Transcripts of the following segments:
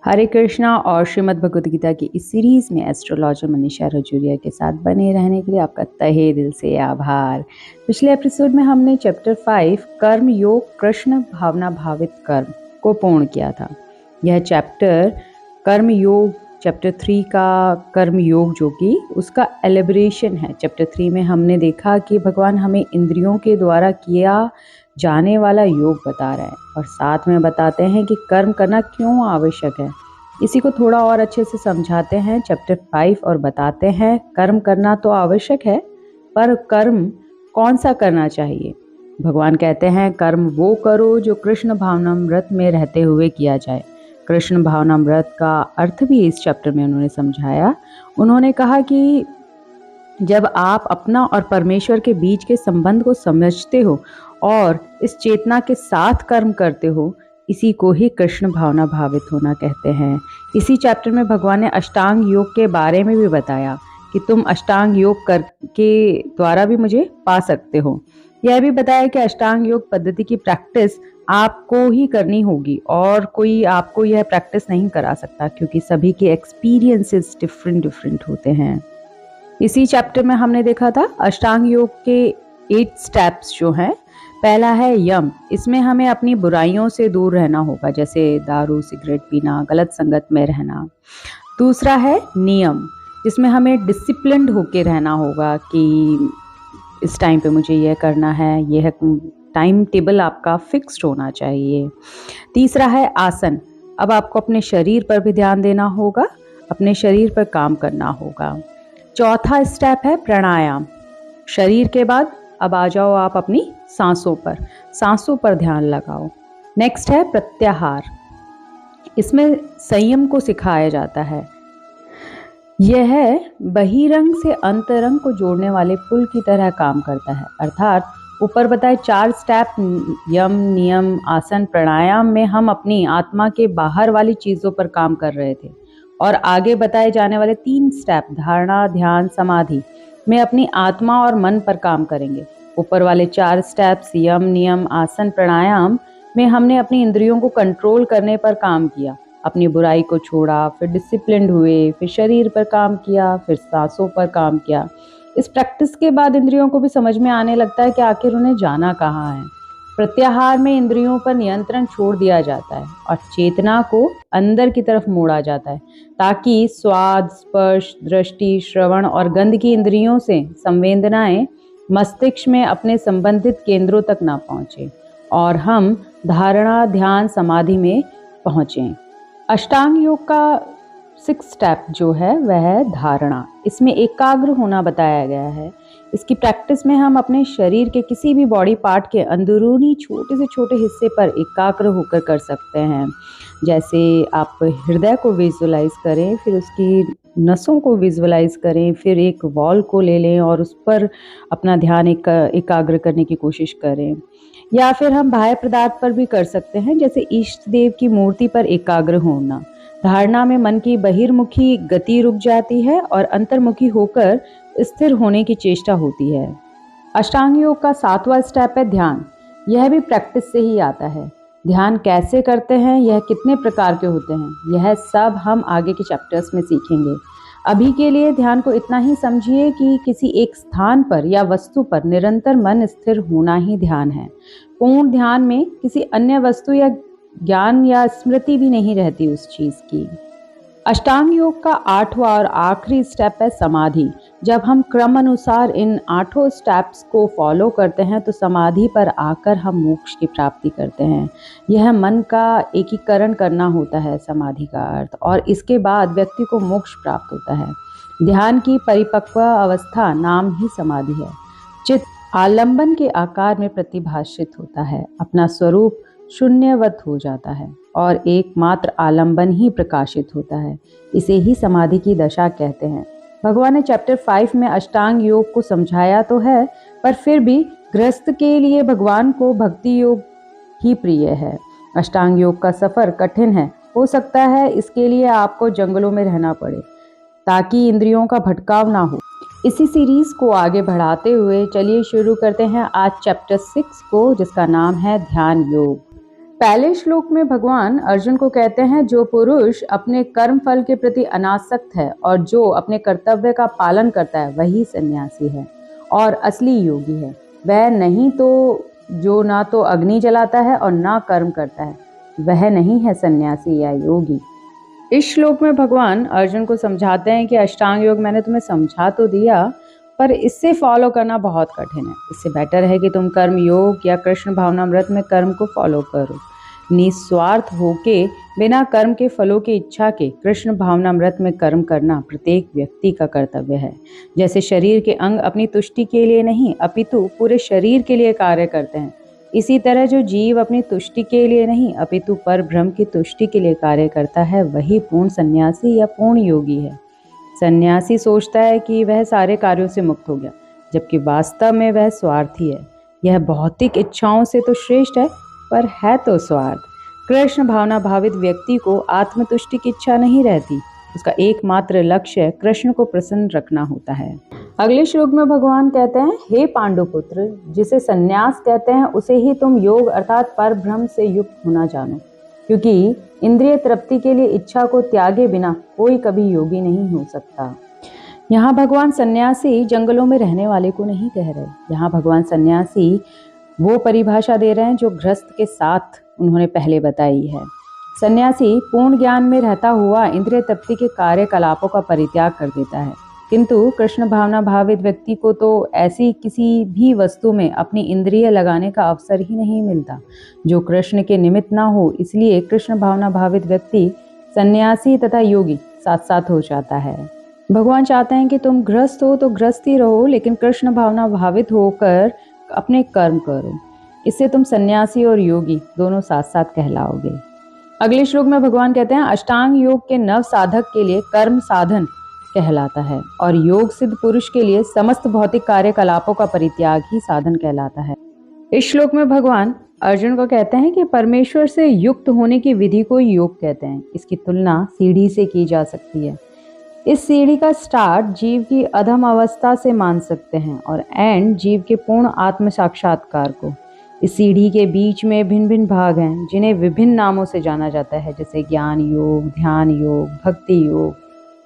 हरे कृष्णा और श्रीमद् भगवद गीता की इस सीरीज में एस्ट्रोलॉजर मनीषा रजूरिया के साथ बने रहने के लिए आपका तहे दिल से आभार। पिछले एपिसोड में हमने चैप्टर 5 कर्म योग कृष्ण भावना भावित कर्म को पूर्ण किया था। यह चैप्टर कर्म योग चैप्टर 3 का कर्म योग जो कि उसका एलिब्रेशन है। चैप्टर 3 में हमने देखा कि भगवान हमें इंद्रियों के द्वारा किया जाने वाला योग बता रहा है और साथ में बताते हैं कि कर्म करना क्यों आवश्यक है। इसी को थोड़ा और अच्छे से समझाते हैं चैप्टर 5 और बताते हैं कर्म करना तो आवश्यक है, पर कर्म कौन सा करना चाहिए। भगवान कहते हैं कर्म वो करो जो कृष्ण भावनामृत में रहते हुए किया जाए। कृष्ण भावनामृत का अर्थ भी इस चैप्टर में उन्होंने समझाया। उन्होंने कहा कि जब आप अपना और परमेश्वर के बीच के संबंध को समझते हो और इस चेतना के साथ कर्म करते हो, इसी को ही कृष्ण भावना भावित होना कहते हैं। इसी चैप्टर में भगवान ने अष्टांग योग के बारे में भी बताया कि तुम अष्टांग योग कर के द्वारा भी मुझे पा सकते हो। यह भी बताया कि अष्टांग योग पद्धति की प्रैक्टिस आपको ही करनी होगी और कोई आपको यह प्रैक्टिस नहीं करा सकता, क्योंकि सभी के एक्सपीरियंसेस डिफरेंट होते हैं। इसी चैप्टर में हमने देखा था अष्टांग योग के 8 स्टेप्स जो हैं। पहला है यम। इसमें हमें अपनी बुराइयों से दूर रहना होगा, जैसे दारू सिगरेट पीना, गलत संगत में रहना। दूसरा है नियम, जिसमें हमें डिसिप्लिन्ड होके रहना होगा कि इस टाइम पे मुझे यह करना है, यह टाइम टेबल आपका फिक्स्ड होना चाहिए। तीसरा है आसन। अब आपको अपने शरीर पर भी ध्यान देना होगा, अपने शरीर पर काम करना होगा। चौथा स्टेप है प्राणायाम। शरीर के बाद अब आ जाओ आप अपनी सांसों पर ध्यान लगाओ। नेक्स्ट है प्रत्याहार। इसमें संयम को सिखाया जाता है। यह बहिरंग से अंतरंग को जोड़ने वाले पुल की तरह काम करता है। अर्थात ऊपर बताए 4 स्टेप यम नियम आसन प्राणायाम में हम अपनी आत्मा के बाहर वाली चीजों पर काम कर रहे थे, और आगे बताए जाने वाले 3 स्टेप धारणा ध्यान समाधि में अपनी आत्मा और मन पर काम करेंगे। ऊपर वाले 4 स्टेप्स यम नियम आसन प्राणायाम में हमने अपनी इंद्रियों को कंट्रोल करने पर काम किया, अपनी बुराई को छोड़ा, फिर डिसिप्लिन्ड हुए, फिर शरीर पर काम किया, फिर सांसों पर काम किया। इस प्रैक्टिस के बाद इंद्रियों को भी समझ में आने लगता है कि आखिर उन्हें जाना कहाँ है। प्रत्याहार में इंद्रियों पर नियंत्रण छोड़ दिया जाता है और चेतना को अंदर की तरफ मोड़ा जाता है, ताकि स्वाद स्पर्श दृष्टि श्रवण और गंध की इंद्रियों से संवेदनाएं मस्तिष्क में अपने संबंधित केंद्रों तक ना पहुंचे और हम धारणा ध्यान समाधि में पहुंचें। अष्टांग योग का 6 स्टेप जो है वह है धारणा। इसमें एकाग्र होना बताया गया है। इसकी प्रैक्टिस में हम अपने शरीर के किसी भी बॉडी पार्ट के अंदरूनी छोटे से छोटे हिस्से पर एकाग्र होकर कर सकते हैं। जैसे आप हृदय को विजुअलाइज करें, फिर उसकी नसों को विजुअलाइज करें, फिर एक वॉल को ले लें और उस पर अपना ध्यान एकाग्र करने की कोशिश करें। या फिर हम बाह्य पदार्थ पर भी कर सकते हैं, जैसे इष्ट देव की मूर्ति पर एकाग्र होना। धारणा में मन की बहिर्मुखी गति रुक जाती है और अंतर्मुखी होकर स्थिर होने की चेष्टा होती है। अष्टांग योग का 7वां स्टेप है ध्यान। यह भी प्रैक्टिस से ही आता है। ध्यान कैसे करते हैं, यह कितने प्रकार के होते हैं, यह सब हम आगे के चैप्टर्स में सीखेंगे। अभी के लिए ध्यान को इतना ही समझिए कि किसी एक स्थान पर या वस्तु पर निरंतर मन स्थिर होना ही ध्यान है। पूर्ण ध्यान में किसी अन्य वस्तु या ज्ञान या स्मृति भी नहीं रहती उस चीज की। अष्टांग योग का 8वां और आखिरी स्टेप है समाधि। जब हम क्रम अनुसार इन 8 स्टेप्स को फॉलो करते हैं तो समाधि पर आकर हम मोक्ष की प्राप्ति करते हैं। यह मन का एकीकरण करना होता है समाधि का अर्थ, और इसके बाद व्यक्ति को मोक्ष प्राप्त होता है। ध्यान की परिपक्व अवस्था नाम ही समाधि है। चित्त आलंबन के आकार में प्रतिभाषित होता है, अपना स्वरूप शून्यवत हो जाता है और एकमात्र आलंबन ही प्रकाशित होता है। इसे ही समाधि की दशा कहते हैं। भगवान ने चैप्टर 5 में अष्टांग योग को समझाया तो है, पर फिर भी गृहस्थ के लिए भगवान को भक्ति योग ही प्रिय है। अष्टांग योग का सफर कठिन है। हो सकता है इसके लिए आपको जंगलों में रहना पड़े ताकि इंद्रियों का भटकाव ना हो। इसी सीरीज को आगे बढ़ाते हुए चलिए शुरू करते हैं आज चैप्टर 6 को, जिसका नाम है ध्यान योग। पहले श्लोक में भगवान अर्जुन को कहते हैं, जो पुरुष अपने कर्म फल के प्रति अनासक्त है और जो अपने कर्तव्य का पालन करता है वही सन्यासी है और असली योगी है। वह नहीं तो जो ना तो अग्नि जलाता है और ना कर्म करता है, वह नहीं है सन्यासी या योगी। इस श्लोक में भगवान अर्जुन को समझाते हैं कि अष्टांग योग मैंने तुम्हें समझा तो दिया, पर इससे फॉलो करना बहुत कठिन है। इससे बेटर है कि तुम कर्म योग या कृष्ण भावनामृत में कर्म को फॉलो करो। निस्वार्थ होके बिना कर्म के फलों की इच्छा के कृष्ण भावनामृत में कर्म करना प्रत्येक व्यक्ति का कर्तव्य है। जैसे शरीर के अंग अपनी तुष्टि के लिए नहीं अपितु पूरे शरीर के लिए कार्य करते हैं, इसी तरह जो जीव अपनी तुष्टि के लिए नहीं अपितु पर ब्रह्म की तुष्टि के लिए कार्य करता है, वही पूर्ण सन्यासी या पूर्ण योगी है। सन्यासी सोचता है कि वह सारे कार्यों से मुक्त हो गया, जबकि वास्तव में वह स्वार्थी है। यह भौतिक इच्छाओं से तो श्रेष्ठ है, पर है तो स्वार्थ। कृष्ण भावना भावित व्यक्ति को आत्मतुष्टि की इच्छा नहीं रहती। उसका एकमात्र लक्ष्य कृष्ण को प्रसन्न रखना होता है। अगले श्लोक में भगवान कहते हैं, हे पांडुपुत्र, जिसे सन्यास कहते हैं उसे ही तुम योग अर्थात पर ब्रह्म से युक्त होना जानो, क्योंकि इंद्रिय तृप्ति के लिए इच्छा को त्यागे बिना कोई कभी योगी नहीं हो सकता। यहाँ भगवान सन्यासी जंगलों में रहने वाले को नहीं कह रहे। यहाँ भगवान सन्यासी वो परिभाषा दे रहे हैं जो गृहस्थ के साथ उन्होंने पहले बताई है। सन्यासी पूर्ण ज्ञान में रहता हुआ इंद्रिय तृप्ति के कार्यकलापों का परित्याग कर देता है, किंतु कृष्ण भावना भावित व्यक्ति को तो ऐसी किसी भी वस्तु में अपनी इंद्रिय लगाने का अवसर ही नहीं मिलता जो कृष्ण के निमित्त ना हो। इसलिए कृष्ण भावना भावित व्यक्ति सन्यासी तथा योगी साथ साथ हो जाता है। भगवान चाहते हैं कि तुम गृहस्थ हो तो गृहस्थ ही रहो, लेकिन कृष्ण भावना भावित होकर अपने कर्म करो। इससे तुम सन्यासी और योगी दोनों साथ साथ कहलाओगे। अगले श्लोक में भगवान कहते हैं, अष्टांग योग के नव साधक के लिए कर्म साधन कहलाता है और योग सिद्ध पुरुष के लिए समस्त भौतिक कार्यकलापों का परित्याग ही साधन कहलाता है। इस श्लोक में भगवान अर्जुन को कहते हैं कि परमेश्वर से युक्त होने की विधि को योग कहते हैं। इसकी तुलना सीढ़ी से की जा सकती है। इस सीढ़ी का स्टार्ट जीव की अधम अवस्था से मान सकते हैं और एंड जीव के पूर्ण आत्म साक्षात्कार को। इस सीढ़ी के बीच में भिन्न भिन्न भाग हैं जिन्हें विभिन्न नामों से जाना जाता है, जैसे ज्ञान योग, ध्यान योग, भक्ति योग,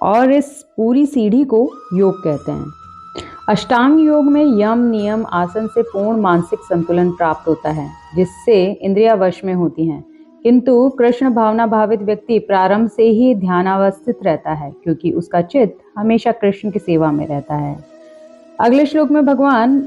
और इस पूरी सीढ़ी को योग कहते हैं। अष्टांग योग में यम नियम आसन से पूर्ण मानसिक संतुलन प्राप्त होता है, जिससे इंद्रियां वश में होती हैं, किंतु कृष्ण भावना भावित व्यक्ति प्रारंभ से ही ध्यानावस्थित रहता है, क्योंकि उसका चित्त हमेशा कृष्ण की सेवा में रहता है। अगले श्लोक में भगवान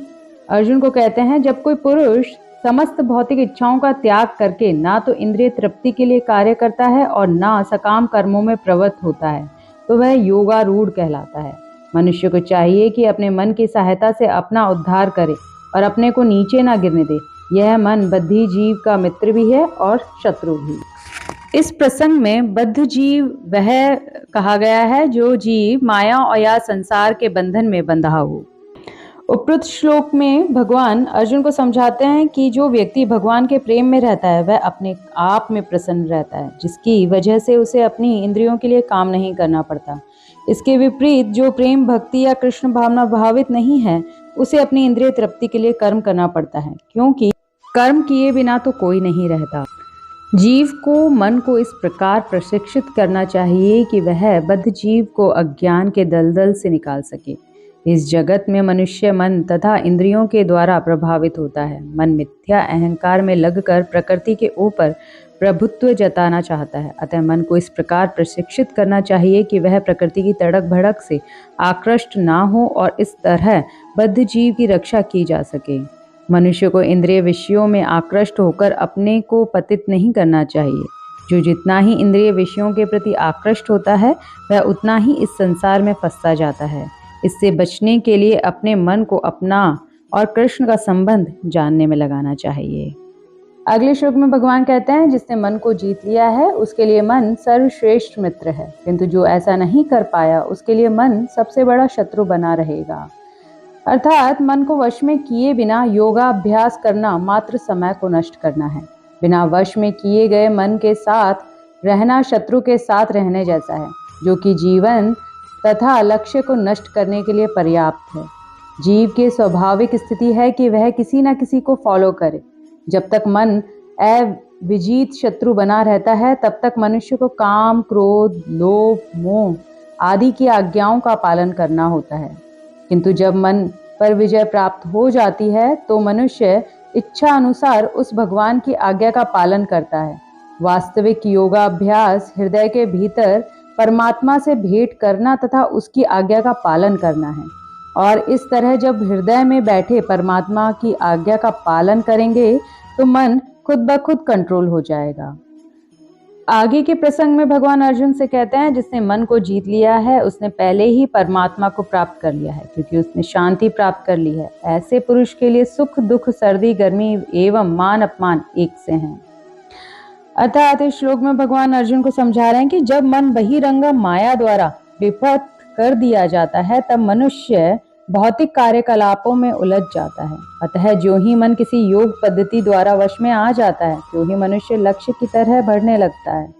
अर्जुन को कहते हैं, जब कोई पुरुष समस्त भौतिक इच्छाओं का त्याग करके ना तो इंद्रिय तृप्ति के लिए कार्य करता है और ना सकाम कर्मों में प्रवृत्त होता है, तो वह योगारूढ़ कहलाता है। मनुष्य को चाहिए कि अपने मन की सहायता से अपना उद्धार करे और अपने को नीचे ना गिरने दे। यह मन बद्धी जीव का मित्र भी है और शत्रु भी। इस प्रसंग में बद्ध जीव वह कहा गया है जो जीव माया और या संसार के बंधन में बंधा हो। उपरोक्त श्लोक में भगवान अर्जुन को समझाते हैं कि जो व्यक्ति भगवान के प्रेम में रहता है वह अपने आप में प्रसन्न रहता है, जिसकी वजह से उसे अपनी इंद्रियों के लिए काम नहीं करना पड़ता। इसके विपरीत जो प्रेम भक्ति या कृष्ण भावना भावित नहीं है, उसे अपनी इंद्रिय तृप्ति के लिए कर्म करना पड़ता है, क्योंकि कर्म किए बिना तो कोई नहीं रहता। जीव को मन को इस प्रकार प्रशिक्षित करना चाहिए कि वह बद्ध जीव को अज्ञान के दलदल से निकाल सके। इस जगत में मनुष्य मन तथा इंद्रियों के द्वारा प्रभावित होता है। मन मिथ्या अहंकार में लगकर प्रकृति के ऊपर प्रभुत्व जताना चाहता है। अतः मन को इस प्रकार प्रशिक्षित करना चाहिए कि वह प्रकृति की तड़क भड़क से आकृष्ट ना हो और इस तरह बद्ध जीव की रक्षा की जा सके। मनुष्य को इंद्रिय विषयों में आकृष्ट होकर अपने को पतित नहीं करना चाहिए। जो जितना ही इंद्रिय विषयों के प्रति आकृष्ट होता है, वह उतना ही इस संसार में फंसता जाता है। इससे बचने के लिए अपने मन को अपना और कृष्ण का संबंध जानने में लगाना चाहिए। अगले श्लोक में भगवान कहते हैं, जिसने मन को जीत लिया है उसके लिए मन सर्वश्रेष्ठ मित्र है, किंतु जो ऐसा नहीं कर पाया उसके लिए मन सबसे बड़ा शत्रु बना रहेगा। अर्थात मन को वश में किए बिना योगाभ्यास करना मात्र समय को नष्ट करना है। बिना वश में किए गए मन के साथ रहना शत्रु के साथ रहने जैसा है, जो कि जीवन तथा लक्ष्य को नष्ट करने के लिए पर्याप्त है। जीव की स्वाभाविक स्थिति है कि वह किसी न किसी को फॉलो करे। जब तक मन विजीत शत्रु बना रहता है, तब तक मनुष्य को काम, क्रोध, लोभ, मोह आदि की आज्ञाओं का पालन करना होता है। किंतु जब मन पर विजय प्राप्त हो जाती है तो मनुष्य इच्छा अनुसार उस भगवान की आज्ञा का पालन करता है। वास्तविक योगाभ्यास हृदय के भीतर परमात्मा से भेंट करना तथा उसकी आज्ञा का पालन करना है। और इस तरह जब हृदय में बैठे परमात्मा की आज्ञा का पालन करेंगे तो मन खुद ब खुद कंट्रोल हो जाएगा। आगे के प्रसंग में भगवान अर्जुन से कहते हैं, जिसने मन को जीत लिया है उसने पहले ही परमात्मा को प्राप्त कर लिया है, क्योंकि उसने शांति प्राप्त कर ली है। ऐसे पुरुष के लिए सुख दुख, सर्दी गर्मी एवं मान अपमान एक से हैं। अर्थात इस श्लोक में भगवान अर्जुन को समझा रहे हैं कि जब मन बहिरंग माया द्वारा विपथ कर दिया जाता है तब मनुष्य भौतिक कार्यकलापों में उलझ जाता है। अतः जो ही मन किसी योग पद्धति द्वारा वश में आ जाता है तो ही मनुष्य लक्ष्य की तरह बढ़ने लगता है।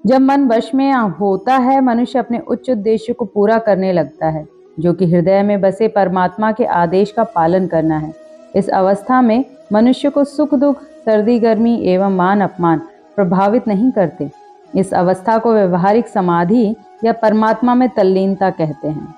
जब मन वश में होता है मनुष्य अपने उच्च उद्देश्य को पूरा करने लगता है, जो कि हृदय में बसे परमात्मा के आदेश का पालन करना है। इस अवस्था में मनुष्य को सुख दुख, सर्दी गर्मी एवं मान अपमान प्रभावित नहीं करते। इस अवस्था को व्यवहारिक समाधि या परमात्मा में तल्लीनता कहते हैं।